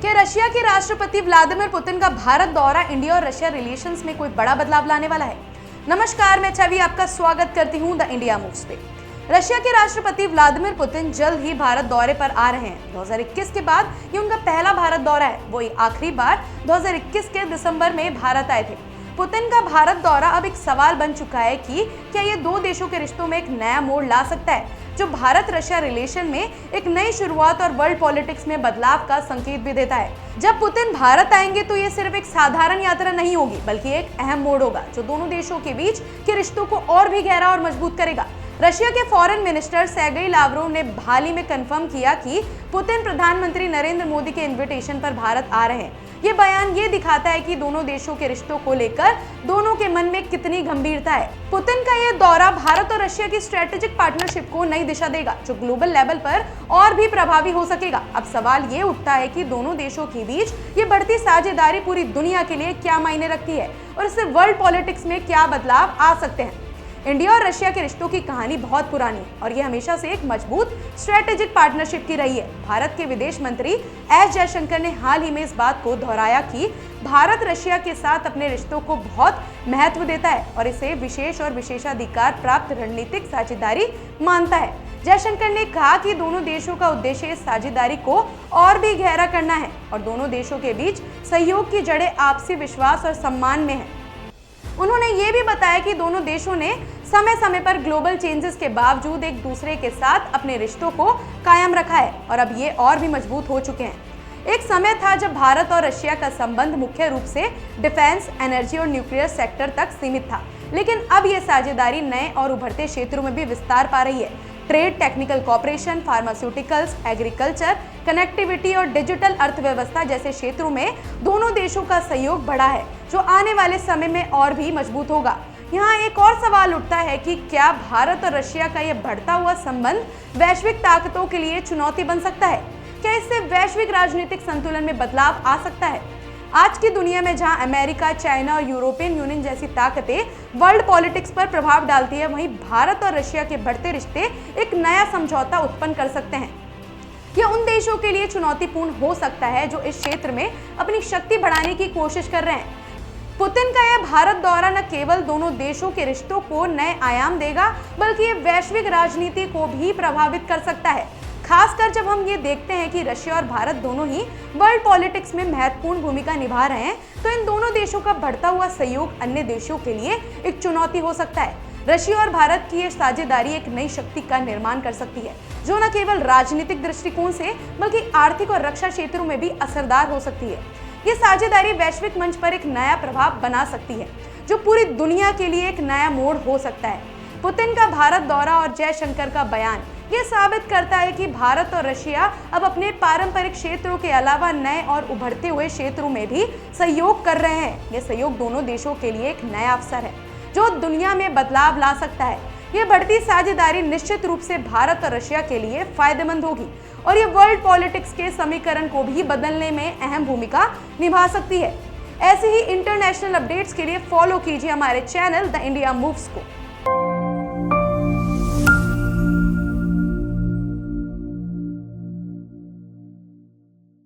क्या रशिया के राष्ट्रपति व्लादिमीर पुतिन का भारत दौरा इंडिया और रशिया रिलेशंस में कोई बड़ा बदलाव लाने वाला है? नमस्कार, मैं छवि आपका स्वागत करती हूं द इंडिया मूव्स पे। रशिया के राष्ट्रपति व्लादिमीर पुतिन जल्द ही भारत दौरे पर आ रहे हैं। 2021 के बाद ये उनका पहला भारत दौरा है। वो आखिरी बार 2021 के दिसंबर में भारत आए थे। पुतिन का भारत दौरा अब एक सवाल बन चुका है कि क्या ये दो देशों के रिश्तों में एक नया मोड़ ला सकता है, जो भारत रशिया रिलेशन में एक नई शुरुआत और वर्ल्ड पॉलिटिक्स में बदलाव का संकेत भी देता है। जब पुतिन भारत आएंगे तो ये सिर्फ एक साधारण यात्रा नहीं होगी, बल्कि एक अहम मोड़ होगा जो दोनों देशों के बीच के रिश्तों को और भी गहरा और मजबूत करेगा। रशिया के फॉरेन मिनिस्टर सर्गेई लावरोव ने हाल ही में कंफर्म किया कि पुतिन प्रधानमंत्री नरेंद्र मोदी के इन्विटेशन पर भारत आ रहे हैं। ये बयान ये दिखाता है कि दोनों देशों के रिश्तों को लेकर दोनों के मन में कितनी गंभीरता है। पुतिन का ये दौरा भारत और रशिया की स्ट्रेटेजिक पार्टनरशिप को नई दिशा देगा, जो ग्लोबल लेवल पर और भी प्रभावी हो सकेगा। अब सवाल ये उठता है कि दोनों देशों के बीच ये बढ़ती साझेदारी पूरी दुनिया के लिए क्या मायने रखती है और इससे वर्ल्ड पॉलिटिक्स में क्या बदलाव आ सकते हैं। इंडिया और रशिया के रिश्तों की कहानी बहुत पुरानी है और ये हमेशा से एक मजबूत स्ट्रेटेजिक पार्टनरशिप की रही है। भारत के विदेश मंत्री एस जयशंकर ने हाल ही में इस बात को दोहराया कि भारत रशिया के साथ अपने रिश्तों को बहुत महत्व देता है और इसे विशेष और विशेषाधिकार प्राप्त रणनीतिक साझेदारी मानता है। जयशंकर ने कहा कि दोनों देशों का उद्देश्य इस साझेदारी को और भी गहरा करना है और दोनों देशों के बीच सहयोग की जड़ें आपसी विश्वास और सम्मान में है। उन्होंने ये भी बताया कि दोनों देशों ने समय समय पर ग्लोबल चेंजेस के बावजूद एक दूसरे के साथ अपने रिश्तों को कायम रखा है और अब ये और भी मजबूत हो चुके हैं। एक समय था जब भारत और रशिया का संबंध मुख्य रूप से डिफेंस, एनर्जी और न्यूक्लियर सेक्टर तक सीमित था, लेकिन अब ये साझेदारी नए और उभरते क्षेत्रों में भी विस्तार पा रही है। Trade, technical corporation, pharmaceuticals, agriculture, connectivity और डिजिटल अर्थव्यवस्था जैसे क्षेत्रों में दोनों देशों का सहयोग बढ़ा है, जो आने वाले समय में और भी मजबूत होगा। यहाँ एक और सवाल उठता है कि क्या भारत और रशिया का यह बढ़ता हुआ संबंध वैश्विक ताकतों के लिए चुनौती बन सकता है? क्या इससे वैश्विक राजनीतिक संतुलन में बदलाव आ सकता है? आज की दुनिया में जहां अमेरिका, चाइना और यूरोपियन यूनियन जैसी ताकतें वर्ल्ड पॉलिटिक्स पर प्रभाव डालती है, वहीं भारत और रशिया के बढ़ते रिश्ते एक नया समझौता उत्पन्न कर सकते हैं। यह उन देशों के लिए चुनौतीपूर्ण हो सकता है जो इस क्षेत्र में अपनी शक्ति बढ़ाने की कोशिश कर रहे हैं। पुतिन का यह भारत दौरा न केवल दोनों देशों के रिश्तों को नए आयाम देगा, बल्कि ये वैश्विक राजनीति को भी प्रभावित कर सकता है। खासकर जब हम ये देखते हैं कि रशिया और भारत दोनों ही वर्ल्ड पॉलिटिक्स में महत्वपूर्ण भूमिका निभा रहे हैं, तो इन दोनों देशों का बढ़ता हुआ सहयोग अन्य देशों के लिए एक चुनौती हो सकता है। रशिया और भारत की यह साझेदारी एक नई शक्ति का निर्माण कर सकती है, जो न केवल राजनीतिक दृष्टिकोण से बल्कि आर्थिक और रक्षा क्षेत्रों में भी असरदार हो सकती है। ये साझेदारी वैश्विक मंच पर एक नया प्रभाव बना सकती है, जो पूरी दुनिया के लिए एक नया मोड़ हो सकता है। पुतिन का भारत दौरा और जयशंकर का बयान ये साबित करता है कि भारत और रशिया अब अपने पारंपरिक क्षेत्रों के अलावा नए और उभरते हुए क्षेत्रों में भी सहयोग कर रहे हैं। ये सहयोग दोनों देशों के लिए एक नया अवसर है, जो दुनिया में बदलाव ला सकता है। ये बढ़ती साझेदारी निश्चित रूप से भारत और रशिया के लिए फायदेमंद होगी और ये वर्ल्ड पॉलिटिक्स के समीकरण को भी बदलने में अहम भूमिका निभा सकती है। ऐसे ही इंटरनेशनल अपडेट्स के लिए फॉलो कीजिए हमारे चैनल द इंडिया मूव्स को।